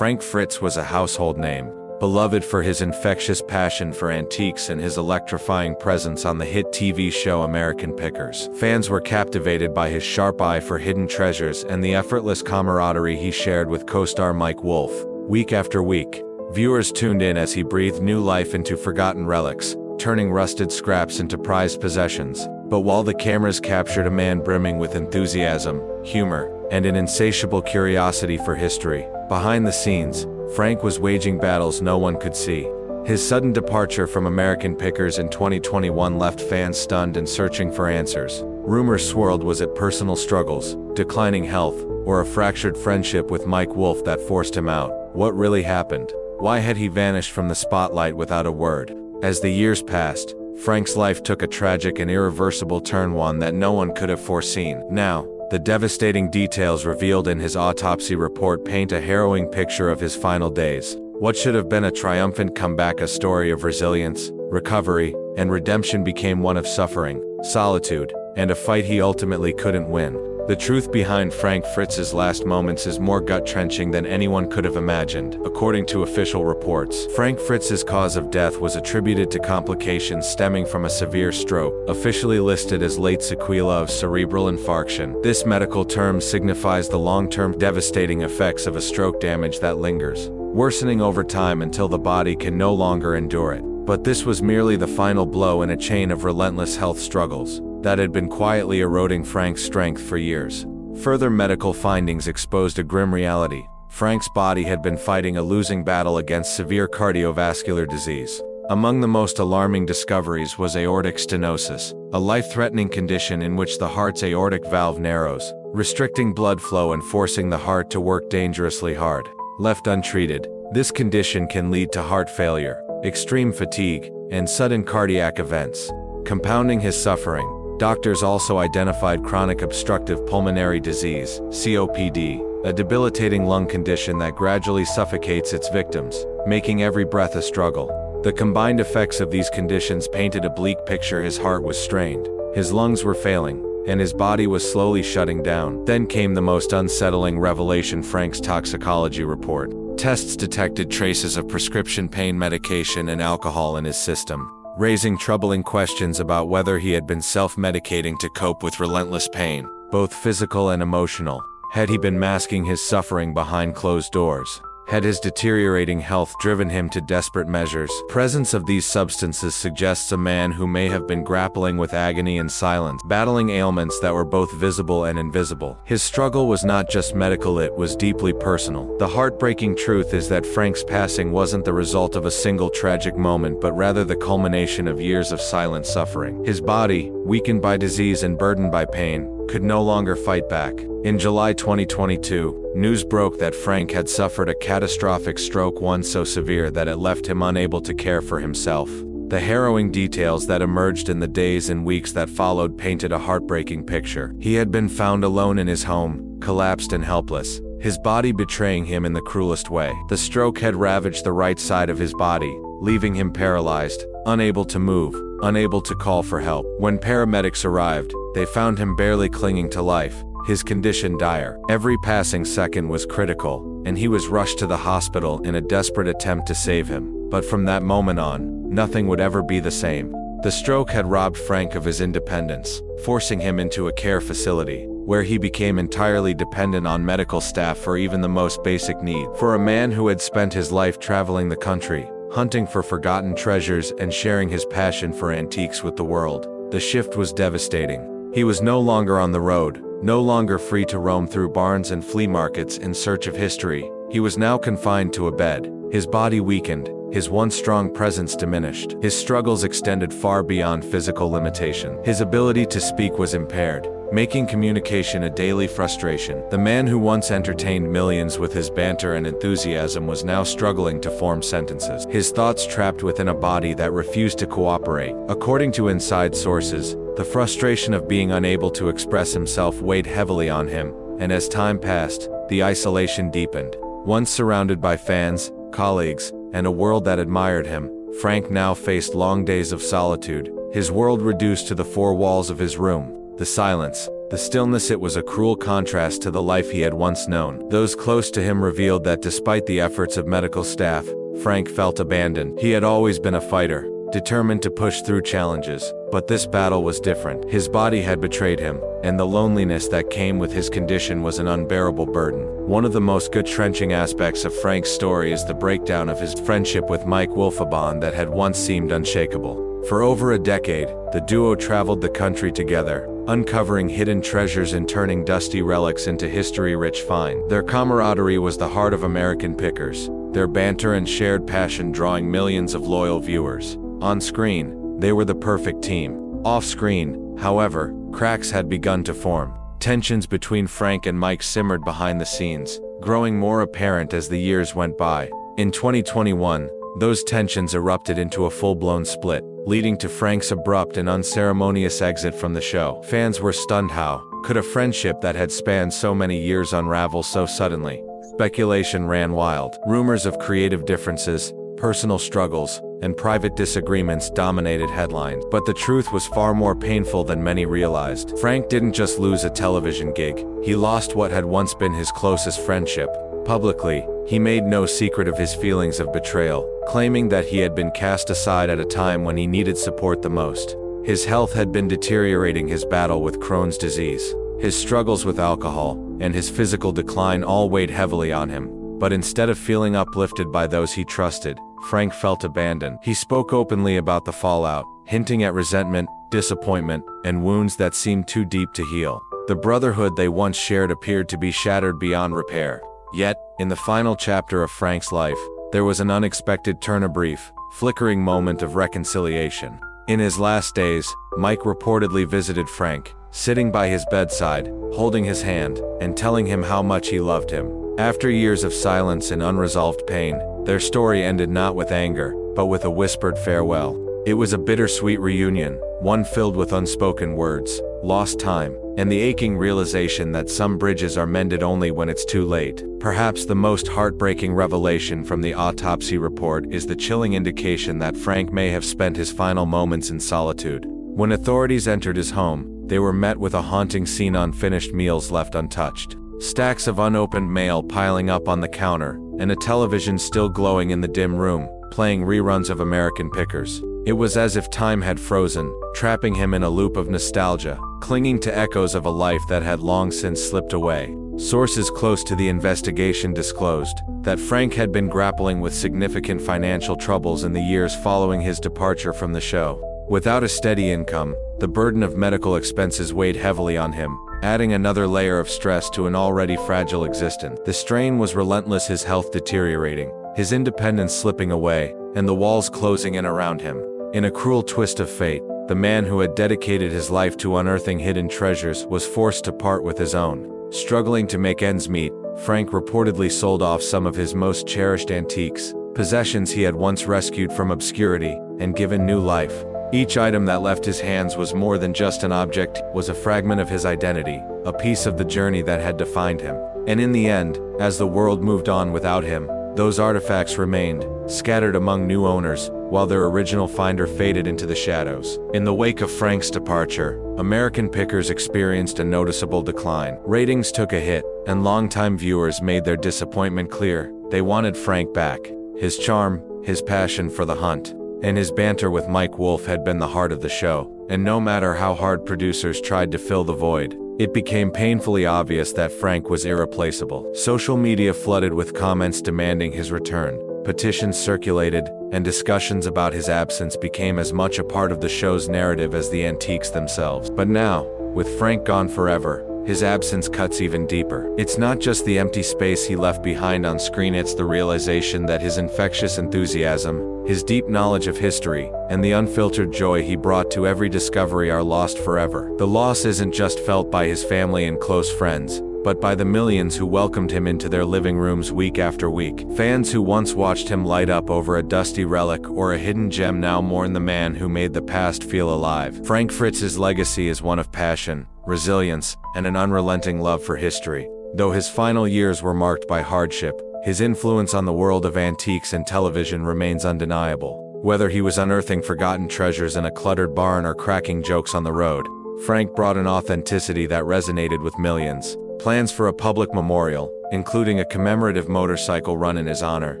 Frank Fritz was a household name, beloved for his infectious passion for antiques and his electrifying presence on the hit TV show American Pickers. Fans were captivated by his sharp eye for hidden treasures and the effortless camaraderie he shared with co-star Mike Wolfe. Week after week, viewers tuned in as he breathed new life into forgotten relics, turning rusted scraps into prized possessions. But while the cameras captured a man brimming with enthusiasm, humor, and an insatiable curiosity for history, behind the scenes, Frank was waging battles no one could see. His sudden departure from American Pickers in 2021 left fans stunned and searching for answers. Rumors swirled: was it personal struggles, declining health, or a fractured friendship with Mike Wolfe that forced him out? What really happened? Why had he vanished from the spotlight without a word? As the years passed, Frank's life took a tragic and irreversible turn, one that no one could have foreseen. Now, the devastating details revealed in his autopsy report paint a harrowing picture of his final days. What should have been a triumphant comeback, a story of resilience, recovery, and redemption, became one of suffering, solitude, and a fight he ultimately couldn't win. The truth behind Frank Fritz's last moments is more gut-wrenching than anyone could have imagined. According to official reports, Frank Fritz's cause of death was attributed to complications stemming from a severe stroke, officially listed as late sequela of cerebral infarction. This medical term signifies the long-term devastating effects of a stroke, damage that lingers, worsening over time until the body can no longer endure it. But this was merely the final blow in a chain of relentless health struggles that had been quietly eroding Frank's strength for years. Further medical findings exposed a grim reality. Frank's body had been fighting a losing battle against severe cardiovascular disease. Among the most alarming discoveries was aortic stenosis, a life-threatening condition in which the heart's aortic valve narrows, restricting blood flow and forcing the heart to work dangerously hard. Left untreated, this condition can lead to heart failure, extreme fatigue, and sudden cardiac events. Compounding his suffering, doctors also identified chronic obstructive pulmonary disease, COPD, a debilitating lung condition that gradually suffocates its victims, making every breath a struggle. The combined effects of these conditions painted a bleak picture. His heart was strained, his lungs were failing, and his body was slowly shutting down. Then came the most unsettling revelation: Frank's toxicology report. Tests detected traces of prescription pain medication and alcohol in his system, raising troubling questions about whether he had been self-medicating to cope with relentless pain, both physical and emotional. Had he been masking his suffering behind closed doors? Had his deteriorating health driven him to desperate measures? Presence of these substances suggests a man who may have been grappling with agony in silence, battling ailments that were both visible and invisible. His struggle was not just medical, it was deeply personal. The heartbreaking truth is that Frank's passing wasn't the result of a single tragic moment, but rather the culmination of years of silent suffering. His body, weakened by disease and burdened by pain, could no longer fight back. In July 2022, news broke that Frank had suffered a catastrophic stroke, one so severe that it left him unable to care for himself. The harrowing details that emerged in the days and weeks that followed painted a heartbreaking picture. He had been found alone in his home, collapsed and helpless, his body betraying him in the cruelest way. The stroke had ravaged the right side of his body, leaving him paralyzed, unable to move, unable to call for help. When paramedics arrived, they found him barely clinging to life, his condition dire. Every passing second was critical, and he was rushed to the hospital in a desperate attempt to save him. But from that moment on, nothing would ever be the same. The stroke had robbed Frank of his independence, forcing him into a care facility, where he became entirely dependent on medical staff for even the most basic need. For a man who had spent his life traveling the country, hunting for forgotten treasures and sharing his passion for antiques with the world, the shift was devastating. He was no longer on the road, no longer free to roam through barns and flea markets in search of history. He was now confined to a bed, his body weakened, his once strong presence diminished. His struggles extended far beyond physical limitation. His ability to speak was impaired, making communication a daily frustration. The man who once entertained millions with his banter and enthusiasm was now struggling to form sentences, his thoughts trapped within a body that refused to cooperate. According to inside sources, the frustration of being unable to express himself weighed heavily on him, and as time passed, the isolation deepened. Once surrounded by fans, colleagues, and a world that admired him, Frank now faced long days of solitude, his world reduced to the four walls of his room. The silence, The stillness, it was a cruel contrast to the life he had once known. Those close to him revealed that despite the efforts of medical staff, Frank felt abandoned. He had always been a fighter, determined to push through challenges, but this battle was different. His body had betrayed him, and the loneliness that came with his condition was an unbearable burden. One of the most gut-wrenching aspects of Frank's story is the breakdown of his friendship with Mike Wolfe, a bond that had once seemed unshakable. For over a decade, the duo traveled the country together, uncovering hidden treasures and turning dusty relics into history-rich finds. Their camaraderie was the heart of American Pickers, their banter and shared passion drawing millions of loyal viewers. On screen, they were the perfect team. Off-screen, however, cracks had begun to form. Tensions between Frank and Mike simmered behind the scenes, growing more apparent as the years went by. In 2021, those tensions erupted into a full-blown split, leading to Frank's abrupt and unceremonious exit from the show. Fans were stunned. How could a friendship that had spanned so many years unravel so suddenly? Speculation ran wild. Rumors of creative differences, personal struggles, and private disagreements dominated headlines. But the truth was far more painful than many realized. Frank didn't just lose a television gig, he lost what had once been his closest friendship. Publicly, he made no secret of his feelings of betrayal, claiming that he had been cast aside at a time when he needed support the most. His health had been deteriorating, his battle with Crohn's disease, his struggles with alcohol, and his physical decline all weighed heavily on him. But instead of feeling uplifted by those he trusted, Frank felt abandoned. He spoke openly about the fallout, hinting at resentment, disappointment, and wounds that seemed too deep to heal. The brotherhood they once shared appeared to be shattered beyond repair. Yet, in the final chapter of Frank's life, there was an unexpected turn, a brief, flickering moment of reconciliation. In his last days, Mike reportedly visited Frank, sitting by his bedside, holding his hand, and telling him how much he loved him. After years of silence and unresolved pain, their story ended not with anger, but with a whispered farewell. It was a bittersweet reunion, one filled with unspoken words, lost time, and the aching realization that some bridges are mended only when it's too late. Perhaps the most heartbreaking revelation from the autopsy report is the chilling indication that Frank may have spent his final moments in solitude. When authorities entered his home, they were met with a haunting scene: unfinished meals left untouched, stacks of unopened mail piling up on the counter, and a television still glowing in the dim room, playing reruns of American Pickers. It was as if time had frozen, trapping him in a loop of nostalgia, clinging to echoes of a life that had long since slipped away. Sources close to the investigation disclosed that Frank had been grappling with significant financial troubles in the years following his departure from the show. Without a steady income, the burden of medical expenses weighed heavily on him, adding another layer of stress to an already fragile existence. The strain was relentless, his health deteriorating, his independence slipping away, and the walls closing in around him. In a cruel twist of fate, the man who had dedicated his life to unearthing hidden treasures was forced to part with his own. Struggling to make ends meet, Frank reportedly sold off some of his most cherished antiques, possessions he had once rescued from obscurity and given new life. Each item that left his hands was more than just an object, was a fragment of his identity, a piece of the journey that had defined him. And in the end, as the world moved on without him, those artifacts remained, scattered among new owners, while their original finder faded into the shadows. In the wake of Frank's departure, American Pickers experienced a noticeable decline. Ratings took a hit, and longtime viewers made their disappointment clear. They wanted Frank back. His charm, his passion for the hunt, and his banter with Mike Wolfe had been the heart of the show, and no matter how hard producers tried to fill the void, it became painfully obvious that Frank was irreplaceable. Social media flooded with comments demanding his return, petitions circulated, and discussions about his absence became as much a part of the show's narrative as the antiques themselves. But now, with Frank gone forever, his absence cuts even deeper. It's not just the empty space he left behind on screen, it's the realization that his infectious enthusiasm, his deep knowledge of history, and the unfiltered joy he brought to every discovery are lost forever. The loss isn't just felt by his family and close friends, but by the millions who welcomed him into their living rooms week after week. Fans who once watched him light up over a dusty relic or a hidden gem now mourn the man who made the past feel alive. Frank Fritz's legacy is one of passion, resilience, and an unrelenting love for history. Though his final years were marked by hardship, his influence on the world of antiques and television remains undeniable. Whether he was unearthing forgotten treasures in a cluttered barn or cracking jokes on the road, Frank brought an authenticity that resonated with millions. Plans for a public memorial, including a commemorative motorcycle run in his honor,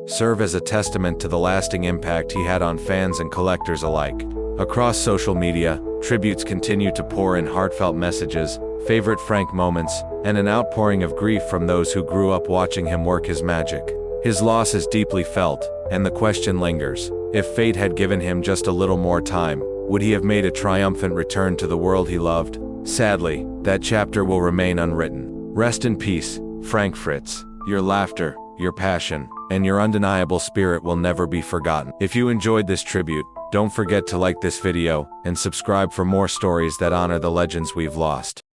serve as a testament to the lasting impact he had on fans and collectors alike. Across social media, tributes continue to pour in heartfelt messages, favorite Frank moments, and an outpouring of grief from those who grew up watching him work his magic. His loss is deeply felt, and the question lingers: if fate had given him just a little more time, would he have made a triumphant return to the world he loved? Sadly, that chapter will remain unwritten. Rest in peace, Frank Fritz. Your laughter, your passion, and your undeniable spirit will never be forgotten. If you enjoyed this tribute, don't forget to like this video and subscribe for more stories that honor the legends we've lost.